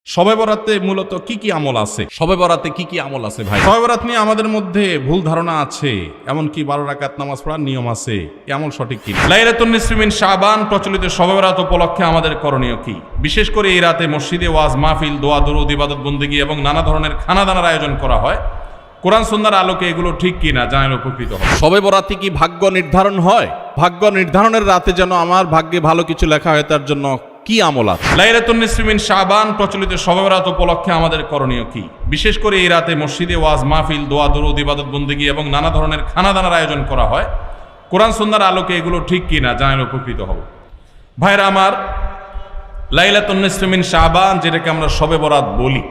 শবে বরাতে মূলত কি কি আমল আছে? শবে বরাতে কি কি আমল আছে ভাই? শবে বরাত নিয়ে আমাদের মধ্যে ভুল ধারণা আছে, এমনকি 12 রাকাত নামাজ পড়ার নিয়ম আছে। এই আমল সঠিক কি? লাইলাতুন নিসফি মিন শাবান প্রচলিত শবে বরাত উপলক্ষে আমাদের করণীয় কি? বিশেষ করে এই রাতে মসজিদে ওয়াজ মাহফিল, দোয়া দুরূদ, ইবাদত বন্দেগী এবং নানা ধরনের খানাদানার আয়োজন করা হয়। কোরআন সুন্নাহর আলোকে এগুলো ঠিক কিনা জানালে উপকৃত হবে। শবে বরাতে কি ভাগ্য নির্ধারণ হয়? ভাগ্য নির্ধারণের রাতে যেন আমার ভাগ্যে ভালো কিছু লেখা হয়, তার জন্য কি আমল আছে? লাইলাতুন নিসফি মিন শাবান প্রচলিত শবে বরাত উপলক্ষে আমাদের করণীয় কি? বিশেষ করে এই রাতে মসজিদে ওয়াজ মাহফিল, দোয়া দুরূদ, ইবাদত বন্দেগী এবং নানা ধরনের খানাদানার আয়োজন করা হয়। কোরআন সুন্নাহর আলোকে এগুলো ঠিক কিনা জানালে উপকৃত হবে। ভাইরা আমার, লাইলাতুন নিসফি মিন শাবান যেটাকে আমরা শবে বরাত বলি,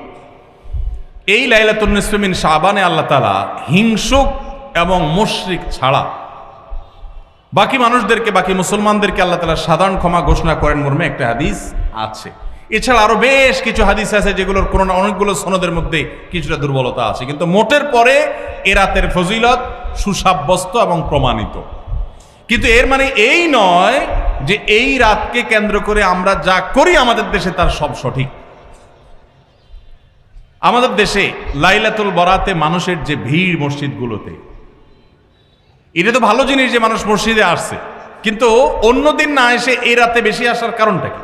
এই লাইলাতুন নিসফি মিন শাবানে আল্লাহ তাআলা হিংসুক এবং মুশরিক ছাড়া বাকি মানুষদেরকে, বাকি মুসলমানদেরকে আল্লাহ তাআলা সাধারণ ক্ষমা ঘোষণা করেন মর্মে একটা হাদিস আছে। এছাড়া আরো বেশ কিছু হাদিস আছে যেগুলোর কোনো না অনেকগুলো সনদের মধ্যে কিছুটা দুর্বলতা আছে, কিন্তু মোটের পরে এ রাতের ফজিলত সুসাব্যস্ত এবং প্রমাণিত। কিন্তু এর মানে এই নয় যে এই রাতকে কেন্দ্র করে আমরা যা করি আমাদের দেশে তার সব সঠিক। আমাদের দেশে লাইলাতুল বরাতে মানুষের যে ভিড় মসজিদগুলোতে, এটা তো ভালো জিনিস যে মানুষ মসজিদে আসছে, কিন্তু অন্যদিন না এসে এই রাতে বেশি আসার কারণটা কি?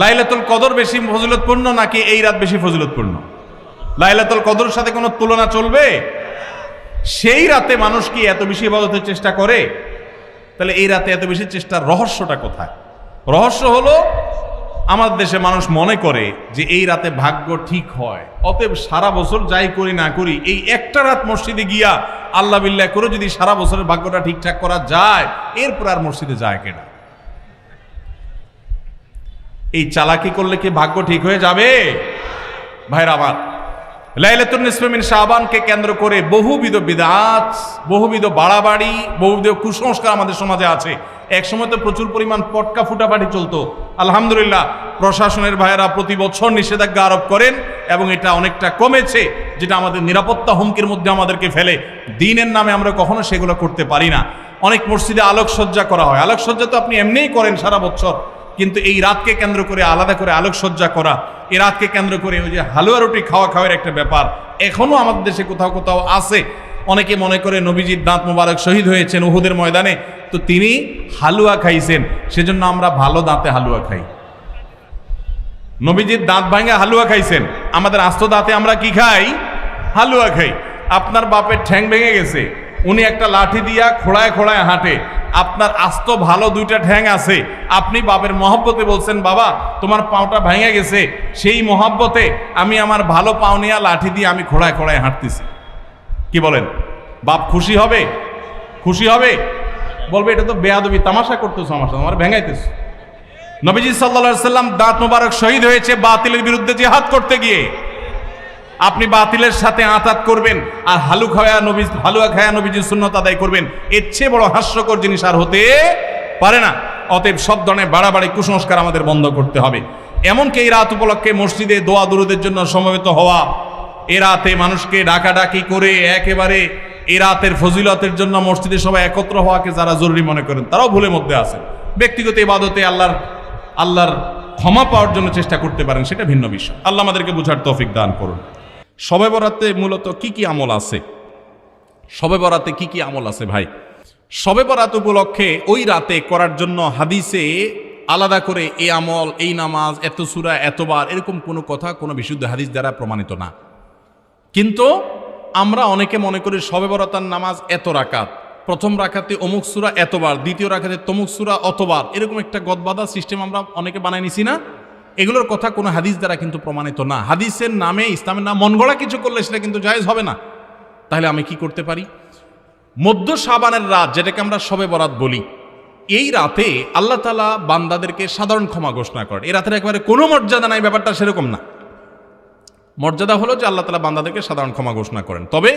লাইলাতুল কদর বেশি ফজিলতপূর্ণ নাকি এই রাত বেশি ফজিলতপূর্ণ? লাইলাতুল কদরের সাথে কোনো তুলনা চলবে? সেই রাতে মানুষ কি এত বেশি ইবাদতের চেষ্টা করে? তাহলে এই রাতে এত বেশি চেষ্টার রহস্যটা কোথায়? রহস্য হলো আমাদের দেশে মানুষ মনে করে যে এই রাতে ভাগ্য ঠিক হয়, অতএব সারা বছর যাই করি না করি এই একটা রাত মসজিদে গিয়া আল্লাহ বিল্লাহ করে যদি সারা বছরের ভাগ্যটা ঠিকঠাক করা যায়, এরপর আর মসজিদে যায় কেনা। এই চালাকি করলে কি ভাগ্য ঠিক হয়ে যাবে? ভাইরা আমার, লাইলাতুন নিসফি মিন শাবানকে কেন্দ্র করে বহুবিধ বিদআত, বহুবিধ বাড়াবাড়ি, বহুবিধ কুসংস্কার আমাদের সমাজে আছে। এক সময় তো প্রচুর পরিমাণ পটকা ফুটাফাটি চলতো। আলহামদুলিল্লাহ, প্রশাসনের ভাইয়েরা প্রতি বছর নিষেধাজ্ঞা আরোপ করেন এবং এটা অনেকটা কমেছে, যেটা আমাদের নিরাপত্তা হুমকির মধ্যে আমাদেরকে ফেলে। দ্বীনের নামে আমরা কখনো সেগুলো করতে পারি না। অনেক মসজিদে আলোকসজ্জা করা হয়। আলোকসজ্জা তো আপনি এমনিই করেন সারা বছর, কিন্তু এই রাতকে কেন্দ্র করে আলাদা করে আলোকসজ্জা করা, এই রাতকে কেন্দ্র করে ওই যে হালুয়া রুটি খাওয়ার একটা ব্যাপার এখনো আমাদের দেশে কোথাও কোথাও আছে। অনেকে মনে করে নবীজির দাঁত মোবারক শহীদ হয়েছেন উহুদের ময়দানে, তো তিনি হালুয়া খাইছেন, সেজন্য আমরা ভালো দাঁতে হালুয়া খাই। নবীজির দাঁত ভাঙা হালুয়া খাইছেন, আমাদের আস্ত দাঁতে আমরা কি খাই? হালুয়া খাই। আপনার বাপের ঠ্যাং ভেঙে গেছে, উনি একটা লাঠি দিয়া খোড়ায় খোড়ায় হাঁটে, আপনার আস্ত ভালো দুইটা ঠ্যাং আছে, আপনি বাপের মহব্বতে বলছেন বাবা তোমার পাওটা ভেঙে গেছে, সেই মহব্বতে আমি আমার ভালো পাও নিয়ে লাঠি দিয়ে আমি খোড়ায় খোড়ায় হাঁটতেছি। কি বলেন? বাপ খুশি হবে? খুশি হবে? বলবে এটা তো বেয়াদবি, তামাশা করতেছো আমার সাথে, আমার ভেঙাইতেছো। নবীজি সাল্লাল্লাহু আলাইহি সাল্লাম দাঁত মোবারক শহীদ হয়েছে বাতিলের বিরুদ্ধে জিহাদ করতে গিয়ে। আপনি বাতিলের সাথে আঁতাত করবেন আর হালুয়া খায়া নবীজির সুন্নত আদায় করবেন, এর চেয়ে বড় হাস্যকর জিনিস আর হতে পারে না। অতএব সব ধরনের বাড়াবাড়ি কুসংস্কার আমাদের বন্ধ করতে হবে। এমনকি এই রাত উপলক্ষে মসজিদে দোয়া দুরূদের জন্য সমবেত হওয়া, এ রাতে মানুষকে ডাকাডাকি করে একেবারে এ রাতের ফজিলতের জন্য মসজিদে সবাই একত্র হওয়াকে যারা জরুরি মনে করেন, তারাও ভুলের মধ্যে আছেন। ব্যক্তিগত ইবাদতে আল্লাহর ক্ষমা পাওয়ার জন্য চেষ্টা করতে পারেন, সেটা ভিন্ন বিষয়। আল্লাহ আমাদেরকে বুঝার তৌফিক দান করুন। শবে বরাতে মূলত কি কি আমল আছে? শবে বরাতে কি কি আমল আছে ভাই? শবে বরাত উপলক্ষে ওই রাতে করার জন্য হাদিসে আলাদা করে এই আমল, এই নামাজ, এত সূরা, এতবার, এরকম কোনো কথা কোনো বিশুদ্ধ হাদিস দ্বারা প্রমাণিত না। কিন্তু আমরা অনেকে মনে করি শবে বরাতের নামাজ এত রাকাত, প্রথম রাকাতে অমুক সূরা এতবার, দ্বিতীয় রাকাতে তমুক সূরা অতবার, এরকম একটা গদবাদা সিস্টেম আমরা অনেকে বানাই নিছি না? এগুলোর কথা কোনো হাদিস দ্বারা কিন্তু প্রমাণিত না। হাদিসের নামে, ইসলামের নাম মন গড়া কিছু করলে সেটা কিন্তু জায়েজ হবে না। তাহলে আমি কি করতে পারি? মধ্য শাবানের রাত, যেটাকে আমরা শবে বরাত বলি, এই রাতে আল্লাহ তাআলা বান্দাদেরকে সাধারণ ক্ষমা ঘোষণা করেন। এই রাতের একেবারে কোনো মর্যাদা নাই, ব্যাপারটা সেরকম না। মর্যাদা হলো যে আল্লাহ তাআলা বান্দাদেরকে সাধারণ ক্ষমা ঘোষণা করেন। তবে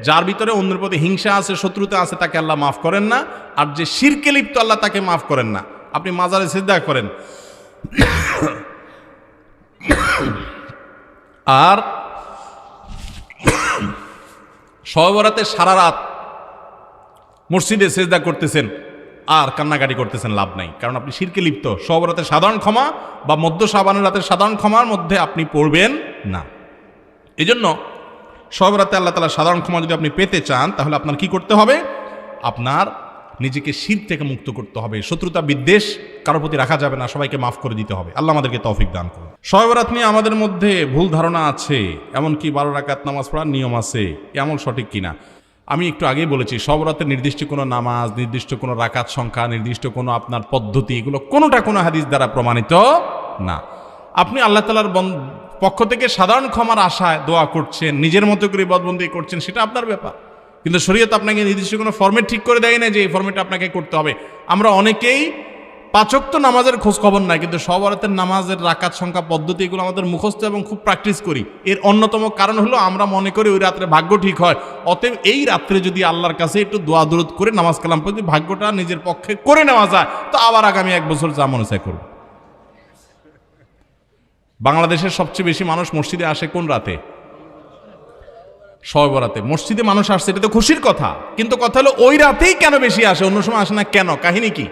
যার ভিতরে অন্যের প্রতি হিংসা আছে, শত্রুতা আছে, তাকে আল্লাহ মাফ করেন না। আর যে শিরকে লিপ্ত, আল্লাহ তাকে মাফ করেন না। আপনি মাজারে সিজদা করেন আর শবে বরাতে সারা রাত মসজিদে সিজদা করতেছেন, আর কান্নাকাটি করতেছেন, লাভ নাই, কারণ আপনি শিরকে লিপ্ত। সব রাতের সাধারণ ক্ষমা বা মধ্য শাবানের রাতের সাধারণ ক্ষমার মধ্যে আপনি পড়বেন না। এই জন্য সব রাতে আল্লাহ তাআলা সাধারণ ক্ষমা যদি আপনি পেতে চান, তাহলে আপনার কি করতে হবে? আপনার নিজেকে শিরক থেকে মুক্ত করতে হবে। শত্রুতা বিদ্বেষ কারোর প্রতি রাখা যাবে না, সবাইকে মাফ করে দিতে হবে। আল্লাহ আমাদেরকে তৌফিক দান করুন। শবে বরাত নিয়ে আমাদের মধ্যে ভুল ধারণা আছে, এমনকি 12 রাকাত নামাজ পড়ার নিয়ম আছে, এমন সঠিক কিনা? আমি একটু আগেই বলেছি, শবে বরাতের নির্দিষ্ট কোনো নামাজ, নির্দিষ্ট কোনো রাকাত সংখ্যা, নির্দিষ্ট কোনো আপনার পদ্ধতি, এগুলো কোনোটা কোনো হাদিস দ্বারা প্রমাণিত না। আপনি আল্লাহ তাআলার পক্ষ থেকে সাধারণ ক্ষমার আশায় দোয়া করছেন, নিজের মতো করে ইবাদতবন্দেগি করছেন, সেটা আপনার ব্যাপার। কিন্তু শরীয়ত আপনাকে নির্দিষ্ট কোনো ফরম্যাট ঠিক করে দেয় না যে এই ফরম্যাটে আপনাকে করতে হবে। আমরা অনেকেই 5 ওয়াক্ত নামাজের খোঁজ খবর নাই, কিন্তু শবে বরাতের নামাজের রাকাত সংখ্যা, পদ্ধতি, এগুলো আমাদের মুখস্থ এবং খুব প্র্যাকটিস করি। এর অন্যতম কারণ হলো আমরা মনে করি ওই রাত্রে ভাগ্য ঠিক হয়। অতএব এই রাত্রে যদি আল্লাহর কাছে একটু দোয়া দরুদ করে নামাজ কালাম পড়ে ভাগ্যটা নিজের পক্ষে করে নেওয়া যায়, তো আবার আগামী 1 বছর যা মনে চায় করব। বাংলাদেশের সবচেয়ে বেশি মানুষ মসজিদে আসে কোন রাতে? শবে বরাতে। মসজিদে মানুষ আসছে, এটা তো খুশির কথা, কিন্তু কথা হলো ওই রাতেই কেন বেশি আসে, অন্য সময় আসে না কেন? কাহিনী কি?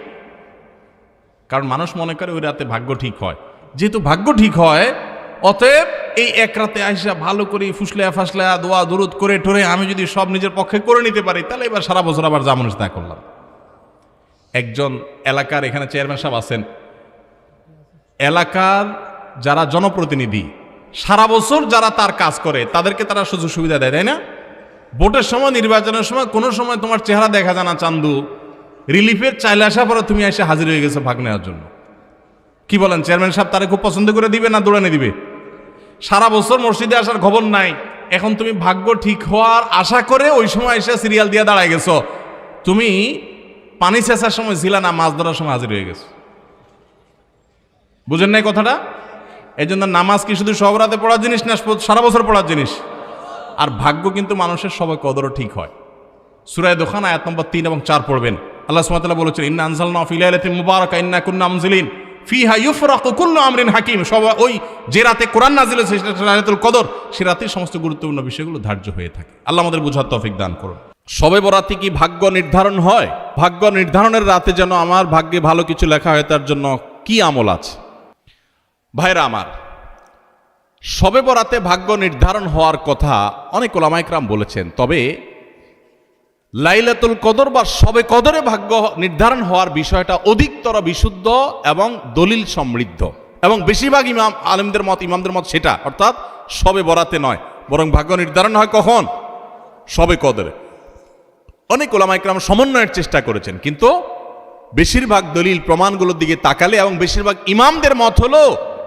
কারণ মানুষ মনে করে ওই রাতে ভাগ্য ঠিক হয়। যেহেতু ভাগ্য ঠিক হয়, অতএব এই এক রাতে আইসা ভালো করে ফুসলে ফাসলে দোয়া দরুদ করে টোরে আমি যদি সব নিজের পক্ষে করে নিতে পারি, তাহলে এবার সারা বছর আবার যা মনে তা করলাম। একজন এলাকার এখানে চেয়ারম্যান সাহেব আছেন, এলাকার যারা জনপ্রতিনিধি সারা বছর যারা তার কাজ করে তাদেরকে তারা সুযোগ সুবিধা দেয়, তাই না? ভোটের সময়, নির্বাচনের সময় কোনো সময় তোমার চেহারা দেখা যায় না, চান্দু রিলিফের চাইলে আসা পরে তুমি এসে হাজির হয়ে গেছো ভাগ নেওয়ার জন্য। কি বলেন, চেয়ারম্যান সাহেব তারা খুব পছন্দ করে দিবে না দৌড়ানে দিবে? সারা বছর মসজিদে আসার খবর নাই, এখন তুমি ভাগ্য ঠিক হওয়ার আশা করে ওই সময় এসে সিরিয়াল দিয়ে দাঁড়ায় গেছো। তুমি পানি চেঁচার সময় ছিল না, মাছ ধরার সময় হাজির হয়ে গেছো। বুঝেন নাই কথাটা? এই জন্য নামাজ কি শুধু শবে বরাতে পড়ার জিনিস না, সারা বছর পড়ার জিনিস। আর ভাগ্য কিন্তু মানুষের সবাই কদরও ঠিক হয়। সূরা দুখান আয়াত নম্বর 3 এবং 4 পড়বেন। আল্লাহ সুবহানাহু ওয়া তাআলা বলেছেন, ইন্না আনজালনাহু ফি লাইলাতিন মুবারাকা ইন্না কুন্না মুনজিলিন ফিহা ইউফরাকু কুল্লু আমরিন হাকিম। ওই যে রাতে কোরআন নাজিল হয়েছে সেটা লাইলাতুল কদর, সে রাতে সমস্ত গুরুত্বপূর্ণ বিষয়গুলো ধার্য হয়ে থাকে। আল্লাহ আমাদের বুঝার তৌফিক দান করুন। শবে বরাতে কি ভাগ্য নির্ধারণ হয়? ভাগ্য নির্ধারণের রাতে যেন আমার ভাগ্যে ভালো কিছু লেখা হয়, তার জন্য কি আমল আছে? ভাইরা আমার, শবে বরাতে ভাগ্য নির্ধারণ হওয়ার কথা অনেক ওলামায়ে কেরাম বলেছেন, তবে লাইলাতুল কদর বা শবে কদরে ভাগ্য নির্ধারণ হওয়ার বিষয়টা অধিকতর বিশুদ্ধ এবং দলিল সমৃদ্ধ, এবং বেশিরভাগ আলেমদের মত, ইমামদের মত সেটা, অর্থাৎ শবে বরাতে নয়, বরং ভাগ্য নির্ধারণ হয় কখন? শবে কদরে। অনেক ওলামায়ে কেরাম সমন্বয়ের চেষ্টা করেছেন, কিন্তু বেশিরভাগ দলিল প্রমাণগুলোর দিকে তাকালে এবং বেশিরভাগ ইমামদের মত হলো,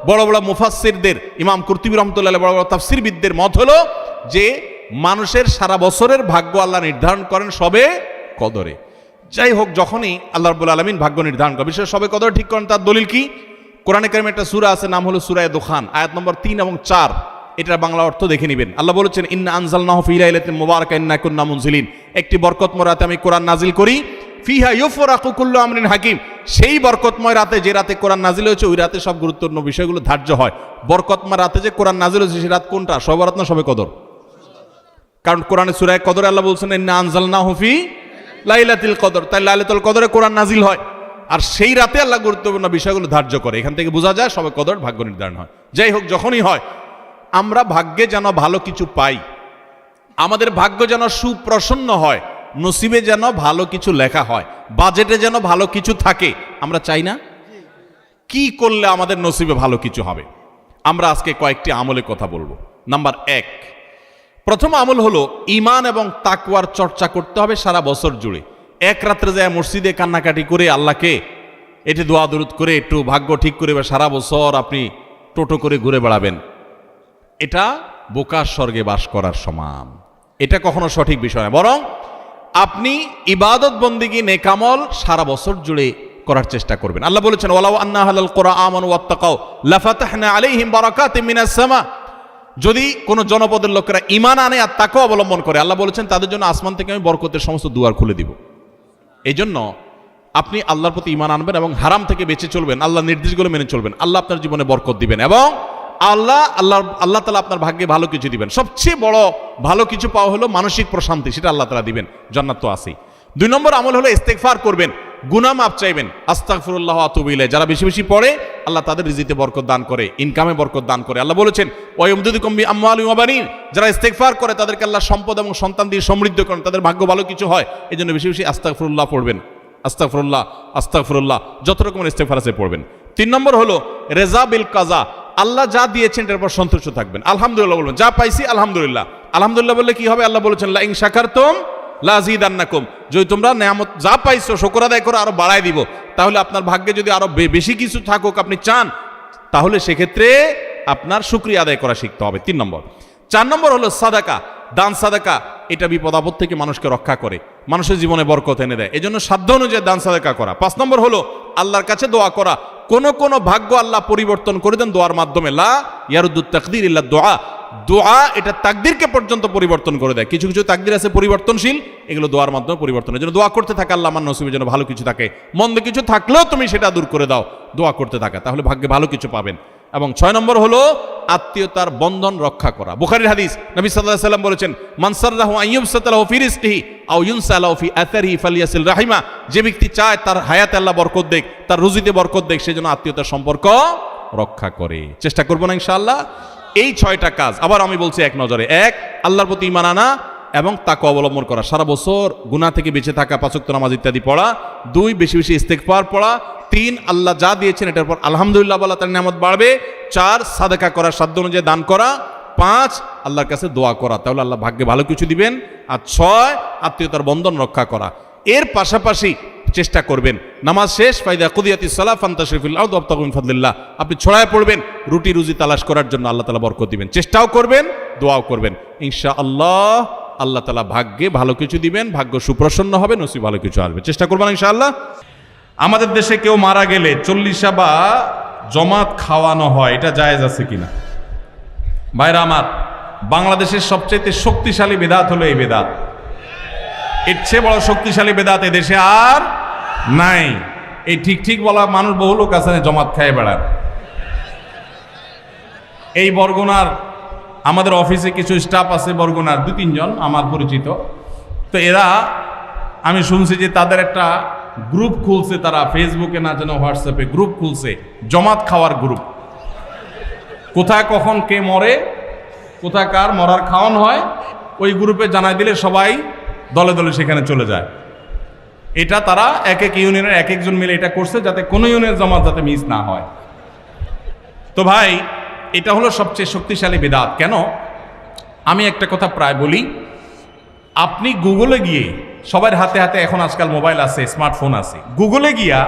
বড় বড় মুফাসসিরদের, ইমাম কুরতুবী রাহমাতুল্লাহ আলাইহি, বড় বড় তাফসীরবিদদের মত হলো যে মানুষের সারা বছরের ভাগ্য আল্লাহ নির্ধারণ করেন শবে কদরে। যাই হোক, যখনই আল্লাহ রাব্বুল আলামিন ভাগ্য নির্ধারণ করেন, বিশেষ শবে কদর ঠিক করেন, তার দলিল কি? কোরআনে কারিমে একটা সূরা আছে, নাম হলো সূরা দুখান, আয়াত নম্বর 3 এবং 4। এটার বাংলা অর্থ দেখে নেবেন। আল্লাহ বলেছেন, ইন্না আনজালনাহু ফি লাইলাতিন মুবারাকা ইন্না কুন্না মুনজিলিন। একটি বরকতময় রাতে আমি কোরআন নাজিল করি, ফিহা ইউফরাকু কুল্লু আমরিন হাকিম। সেই বরকতময় রাতে, যে রাতে কোরআন নাজিল হয়েছে, ওই রাতে সব গুরুত্বপূর্ণ বিষয়গুলো ধার্য হয়। বরকতময় রাতে যে কোরআন নাজিল হয়েছে, সেই রাত কোনটা? শবে বরাত না শবে কদর? কারণ কোরআনে সূরা কদরে আল্লাহ বলছেন, ইন্না আনজালনাহু ফি লাইলাতিল কদর, তাই লাইলাতুল কদরে কোরআন নাজিল হয়, আর সেই রাতে আল্লাহ গুরুত্বপূর্ণ বিষয়গুলো ধার্য করে। এখান থেকে বোঝা যায় শবে কদর ভাগ্য নির্ধারণ হয়। যাই হোক, যখনই হয়, আমরা ভাগ্যে যেন ভালো কিছু পাই, আমাদের ভাগ্য যেন সুপ্রসন্ন হয়, নসিবে যেন ভালো কিছু লেখা হয়, বাজেটে যেন ভালো কিছু থাকে, আমরা চাই না? কি করলে আমাদের নসিবে ভালো কিছু হবে? আমরা আজকে কয়েকটি আমলের কথা বলবো। নাম্বার 1, প্রথম আমল হলো ঈমান এবং তাকওয়ার চর্চা করতে হবে সারা বছর জুড়ে। এক রাত্রে যায় মসজিদে কান্নাকাটি করে আল্লাহকে এটি দোয়া দরুদ করে একটু ভাগ্য ঠিক করে সারা বছর আপনি টোটো করে ঘুরে বেড়াবেন, এটা বোকার স্বর্গে বাস করার সমান। এটা কখনো সঠিক বিষয় না, বরং আপনি ইবাদত বন্দেগী নেকামল সারা বছর জুড়ে করার চেষ্টা করবেন। আল্লাহ বলেছেন, ওয়ালাউ আন্না আহলাল কুরআ আমানু ওয়াত্তাকাউ লাফাতাহনা আলাইহিম বারাকাতিম মিনাস সামা। যদি কোন জনপদের লোকেরা ঈমান আনে আর তাকওয়া অবলম্বন করে, আল্লাহ বলেছেন তাদের জন্য আসমান থেকে আমি বরকতের সমস্ত দুয়ার খুলে দিব। এই জন্য আপনি আল্লাহর প্রতি ঈমান আনবেন এবং হারাম থেকে বেঁচে চলবেন, আল্লাহর নির্দেশগুলো মেনে চলবেন, আল্লাহ আপনার জীবনে বরকত দিবেন এবং আল্লাহ তাআলা আপনার ভাগ্যে ভালো কিছু দিবেন। সবচেয়ে বড় ভালো কিছু পাওয়া হলো মানসিক প্রশান্তি, সেটা আল্লাহ তাআলা দিবেন, জান্নাত তো আছেই। 2 নম্বর আমল হলো ইস্তেগফার করবেন। গুনাহ মাফ চাইবেন, আস্তাগফিরুল্লাহ ওয়া আতুবু ইলাইহি। যারা বেশি বেশি পড়ে আল্লাহ তাদের রিজিকে বরকত দান করে, ইনকামে বরকত দান করে। আল্লাহ বলেছেন ওয়া ইউমদিদুকুম বিআমওয়ালিন ওয়া বানিন, যারা ইস্তেগফার করে তাদেরকে আল্লাহ সম্পদ এবং সন্তান দিয়ে সমৃদ্ধ করেন, তাদের ভাগ্য ভালো কিছু হয়। এজন্য বেশি বেশি আস্তাগফিরুল্লাহ পড়বেন, আস্তাগফিরুল্লাহ আস্তাগফিরুল্লাহ, যত রকমের ইস্তেগফার আছে পড়বেন। 3 নম্বর হলো রেজা বিল কাজা, আল্লাহ যা দিয়েছেন এর উপর সন্তুষ্ট থাকবেন, আলহামদুলিল্লাহ বলবেন। যা পাইছি আলহামদুলিল্লাহ, আলহামদুলিল্লাহ বললে কি হবে? আল্লাহ বলেছেন লা ইন শাকারতুম লাযিদান্নাকুম, যদি তোমরা নেয়ামত যা পাইছো শুকর আদায় করে আরো বাড়ায় দিব। তাহলে আপনার ভাগ্যে যদি আরো বেশি কিছু থাকুক আপনি চান, তাহলে সেক্ষেত্রে আপনার শুকরিয়া আদায় করা শিখতে হবে। 3 নম্বর। 4 নম্বর হলো সাদাকা, দান সাদাকা। এটা বিপদ আপদ থেকে মানুষকে রক্ষা করে, মানুষের জীবনে বরকত এনে দেয়, এজন্য সাধ্য অনুযায়ী দান সাদাকা করা। 5 নম্বর হলো আল্লাহর কাছে দোয়া করা। কোন ভাগ্য আল্লাহ পরিবর্তন করে দেন দোয়ার মাধ্যমে। লা ইয়ারুদ্দুত তাকদির ইল্লা দোয়া, দোয়া এটা তাকদিরকে পর্যন্ত পরিবর্তন করে দেয়। কিছু কিছু তাকদির আছে পরিবর্তনশীল, এগুলো দোয়ার মাধ্যমে পরিবর্তনের জন্য দোয়া করতে থাকে, আল্লাহ আমার নসিবের জন্য ভালো কিছু থাকে, মন্দ কিছু থাকলেও তুমি সেটা দূর করে দাও, দোয়া করতে থাকা, তাহলে ভাগ্যে ভালো কিছু পাবেন। এবং 6 নম্বর হলো আত্মীয়তার বন্ধন রক্ষা করা। বুখারীর হাদিস, নবী সাল্লাল্লাহু আলাইহি ওয়াসাল্লাম বলেছেন মান সাররাহু আন ইউবসাতা লাহু ফি রিজকিহি আও ইউনসা লাহু ফি আথারিহি ফালিয়াসিল রাহিমা, যে ব্যক্তি চায় তার হায়াতে আল্লাহ বরকত দেখ, তার রুজিতে বরকত দেখ, সেজন্য আত্মীয়তার সম্পর্ক রক্ষা করে। চেষ্টা করব না ইনশাআল্লাহ। এই 6টা কাজ আবার আমি বলছি এক নজরে। 1, আল্লাহর প্রতি ঈমান আনা এবং তাকওয়া অবলম্বন করা, সারা বছর গুনাহ থেকে বেঁচে থাকা, 5 ওয়াক্ত নামাজ ইত্যাদি পড়া। 2, বেশি বেশি ইস্তেগফার পড়া। 3, আল্লাহ যা দিয়েছেন এটার পর আলহামদুলিল্লাহ বলা, তার নিয়ামত বাড়বে। 4, সাদাকা করা, সাধ্য অনুযায়ী দান করা। 5, আল্লাহর কাছে দোয়া করা, তাহলে আল্লাহ ভাগ্যে ভালো কিছু দিবেন। আর 6, আত্মীয়তার বন্ধন রক্ষা করা। এর পাশাপাশি চেষ্টা করবেন নামাজ শেষ ফাইদা কুদিয়াতিস সালাহ ফান্তাশিরু ফিল আরদি ওয়াবতাগু মিন ফাদলিল্লাহ, আপনি ছড়ায় পড়বেন রুটি রুজি তালাশ করার জন্য, আল্লাহ তাআলা বরকত দিবেন। চেষ্টাও করবেন, দোয়াও করবেন, ইনশাআল্লাহ আল্লাহ তাআলা ভাগ্যে ভালো কিছু দিবেন, ভাগ্য সুপ্রসন্ন হবে, নসিব ভালো কিছু আসবে। চেষ্টা করবেন ইনশাআল্লাহ। আমাদের দেশে কেউ মারা গেলে 40 বা জমাত খাওয়ানো হয়, এটা জায়েজ আছে কিনা? ভাইরা আমার, বাংলাদেশের সবচেয়ে শক্তিশালী বেদাত হলো এই বেদাত। এর চেয়ে বড় শক্তিশালী বেদাত এদেশে আর নাই। এই ঠিক ঠিক বলা মানুষ বহু লোক আছে জমাত খায় বেড়ান। এই বরগুনার আমাদের অফিসে কিছু স্টাফ আছে, বরগুনার 2-3 জন আমার পরিচিত। তো এরা, আমি শুনছি যে তাদের একটা গ্রুপ খুলছে, তারা ফেসবুকে না যেন হোয়াটসঅ্যাপে গ্রুপ খুলছে, জমাত খাওয়ার গ্রুপ। কোথায় কখন কে মরে, কোথায় কার মরার খাওয়ান হয়, ওই গ্রুপে জানাই দিলে সবাই দলে দলে সেখানে চলে যায়। এটা তারা এক এক ইউনিয়নের এক একজন মিলে এটা করছে, যাতে কোনো ইউনিয়নের জমাত যাতে মিস না হয়। তো ভাই, এটা হলো সবচেয়ে শক্তিশালী বিদআত। কেন? আমি একটা কথা প্রায় বলি, আপনি গুগলে গিয়ে, সবার হাতে হাতে এখন আজকাল মোবাইল আছে, স্মার্টফোন আছে, গুগলে গিয়া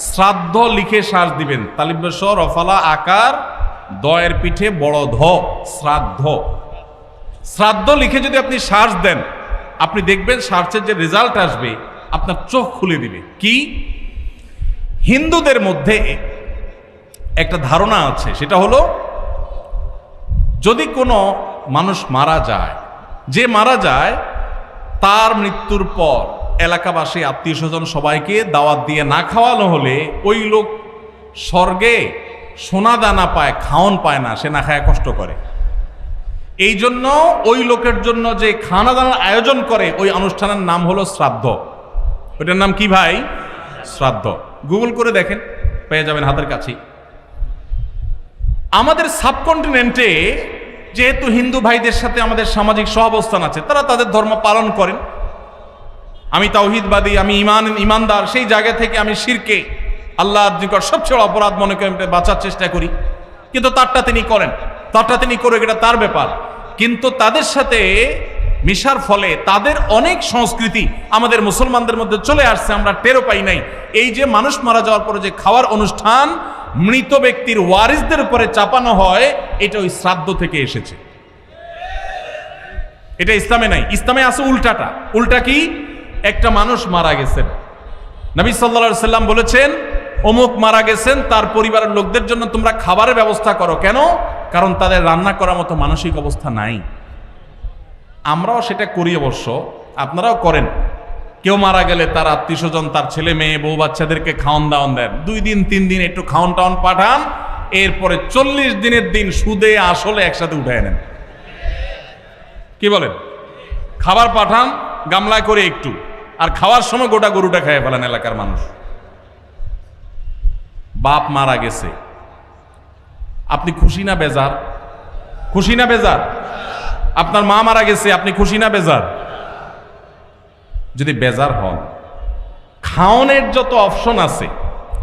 শ্রাদ্ধ লিখে সার্চ দিবেন, তালিব্যস রফালা আকার দয়ের পিঠে বড় ধ, শ্রাদ্ধ। শ্রাদ্ধ লিখে যদি আপনি সার্চ দেন, আপনি দেখবেন সার্চের যে রেজাল্ট আসবে আপনার চোখ খুলে দিবে। কি? হিন্দুদের মধ্যে একটা ধারণা আছে, সেটা হলো যদি কোনো মানুষ মারা যায়, যে মারা যায় তার মৃত্যুর পর এলাকাবাসী আত্মীয় স্বজন সবাইকে দাওয়াত দিয়ে না খাওয়ানো হলে ওই লোক স্বর্গে সোনা দানা পায়, খাওন পায় না, সে না খায় কষ্ট করে। এই জন্য ওই লোকের জন্য যে খানা দানার আয়োজন করে, ওই অনুষ্ঠানের নাম হলো শ্রাদ্ধ। ওইটার নাম কি ভাই? শ্রাদ্ধ। গুগল করে দেখেন, পেয়ে যাবেন হাতের কাছেই। আমাদের সাবকন্টিনেন্টে যেহেতু হিন্দু ভাইদের সাথে আমাদের সামাজিক সহাবস্থান আছে, তারা তাদের ধর্ম পালন করেন। আমি তাওহীদবাদী, আমি ইমানদার, সেই জায়গা থেকে আমি শিরকে, আল্লাহর নিকট সবচেয়ে অপরাধ মনে করে বাঁচার চেষ্টা করি, কিন্তু তারটা তিনি করেন, তারটা তিনি করে, এটা তার ব্যাপার। কিন্তু তাদের সাথে মিশার ফলে তাদের অনেক সংস্কৃতি আমাদের মুসলমানদের মধ্যে চলে আসছে, আমরা টেরও পাই নাই। এই যে মানুষ মারা যাওয়ার পরে যে খাওয়ার অনুষ্ঠান মৃত ব্যক্তির ওয়ারিসদের উপরে চাপানো হয়, এটা ওই শ্রাদ্ধ থেকে এসেছে। এটা ইসলামে নাই। ইসলামে আছে উল্টাটা। উল্টা কি? একটা মানুষ মারা গেছেন, নবী সাল্লাল্লাহু আলাইহি সাল্লাম বলেছেন অমুক মারা গেছেন, তার পরিবারের লোকদের জন্য তোমরা খাবারের ব্যবস্থা করো। কেন? কারণ তাদের রান্না করার মতো মানসিক অবস্থা নাই। আমরাও সেটা করি, অবশ্য আপনারাও করেন। কেউ মারা গেলে তার আত্মীয় স্বজন, তার ছেলে মেয়ে, বউ বাচ্চাদেরকে খাওয়ান দাওয়ান দেন, 2 দিন 3 দিন একটু খাওয়ান টাওয়ান পাঠান, এরপরে 40 দিনের দিন সুদে আসলে একসাথে উঠায় নেন। কি বলেন? খাবার পাঠান গামলায় করে একটু, আর খাওয়ার সময় গোটা গরুটা খেয়ে ফেলেন এলাকার মানুষ। বাপ মারা গেছে, আপনি খুশি না বেজার? খুশি না বেজার? আপনার মা মারা গেছে, আপনি খুশি না বেজার? যদি বেজার হন, খাওয়ানোর যত অপশন আছে,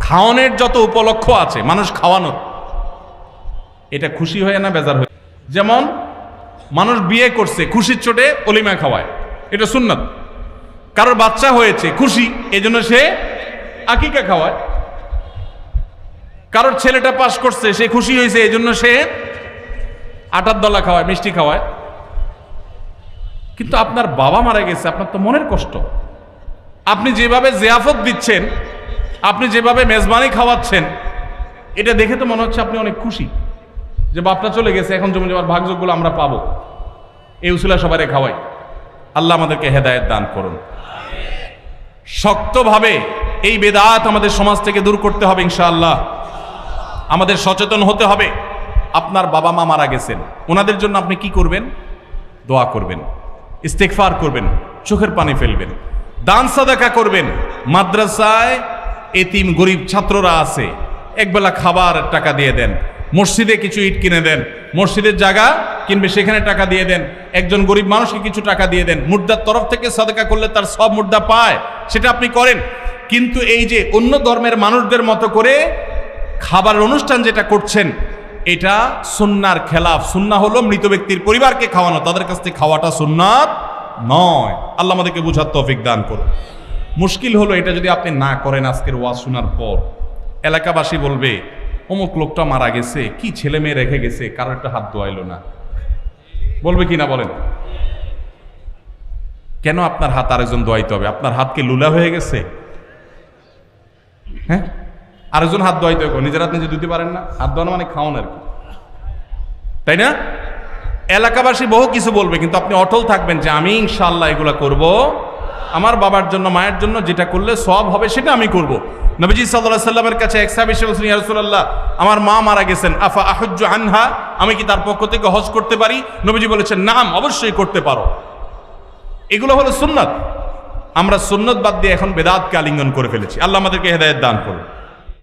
খাওয়ানোর যত উপলক্ষ আছে মানুষ খাওয়ানোর, এটা খুশি হয়ে না বেজার হয়ে? যেমন মানুষ বিয়ে করছে, খুশির চোটে অলিমা খাওয়ায়, এটা সুন্নাত। কারোর বাচ্চা হয়েছে, খুশি, এই জন্য সে আকিকা খাওয়ায়। কারোর ছেলেটা পাস করছে, সে খুশি হয়েছে, এই জন্য সে আটার দলা খাওয়ায়, মিষ্টি খাওয়ায়। কিন্তু আপনার বাবা মারা গেছে, আপনার তো মনের কষ্ট। আপনি যেভাবে জিয়াফত দিচ্ছেন, আপনি যেভাবে মেজবানি খাওয়াচ্ছেন, এটা দেখে তো মনে হচ্ছে আপনি অনেক খুশি যে বাপটা চলে গেছে, এখন জমি জমার ভাগযোগগুলো আমরা পাবো। এই উসিলা সবারে খাওয়াই। আল্লাহ আমাদেরকে হেদায়েত দান করুন। শক্তভাবে এই বেদাত আমাদের সমাজ থেকে দূর করতে হবে ইনশাআল্লাহ। আমাদের সচেতন হতে হবে। আপনার বাবা মা মারা গেছেন, ওনাদের জন্য আপনি কি করবেন? দোয়া করবেন, ইস্তেগফার করবেন, চোখের পানি ফেলবেন, দান সাদাকা করবেন। মাদ্রাসায় এতিম গরিব ছাত্ররা আছে, একবেলা খাবার টাকা দিয়ে দেন। মসজিদে কিছু ইট কিনে দেন, মসজিদের জায়গা কিনবে, সেখানে টাকা দিয়ে দেন। একজন গরিব মানুষকে কিছু টাকা দিয়ে দেন। মুর্দার তরফ থেকে সাদাকা করলে তার সব মুর্দা পায়, সেটা আপনি করেন। কিন্তু এই যে অন্য ধর্মের মানুষদের মতো করে খাবার অনুষ্ঠান যেটা করছেন, এটা সুন্নাহর খেলাফ। সুন্নাহ হলো মৃত ব্যক্তির পরিবারকে খাওয়ানো, তাদের কাছ থেকে খাওয়াটা সুন্নাত নয়। আল্লাহ আমাদেরকে বুঝার তৌফিক দান করুন। মুশকিল হলো এটা যদি আপনি না করেন, আজকের ওয়াজ শোনার পর এলাকাবাসী বলবে অমুক লোকটা মারা গেছে, কি ছেলে মেয়ে রেখে গেছে, কারো একটা হাত ধোয়াইলো না। বলবে কি না বলেন? কেন আপনার হাত আরেকজন ধোয়াইতে হবে? আপনার হাত কি লুলা হয়ে গেছে? হ্যাঁ, আরেকজন হাত ধোয়াইতে হবে, নিজের হাত নিজে ধুতে পারেন না? হাত ধোয়ানো মানে খাওয়ান আর কি, তাই না? এলাকাবাসী বহু কিছু বলবে, কিন্তু আপনি অটল থাকবেন যে আমি ইনশাআল্লাহ এগুলা করব, আমার বাবার জন্য মায়ের জন্য যেটা করলে সওয়াব হবে সেটা আমি করব। নবীজি সাল্লাল্লাহু আলাইহি সাল্লামের কাছে এক সাহাবী এসে বললেন, ইয়া রাসূলুল্লাহ, আমার মা মারা গেছেন, আফা আহুজ্জু আনহা, আমি কি তার পক্ষ থেকে হজ করতে পারি? নবীজি বলেছেন, নাম, অবশ্যই করতে পারো। এগুলো হলো সুন্নাত। আমরা সুন্নাত বাদ দিয়ে এখন বেদাতকে আলিঙ্গন করে ফেলেছি। আল্লাহ আমাদেরকে হেদায়েত দান করুন।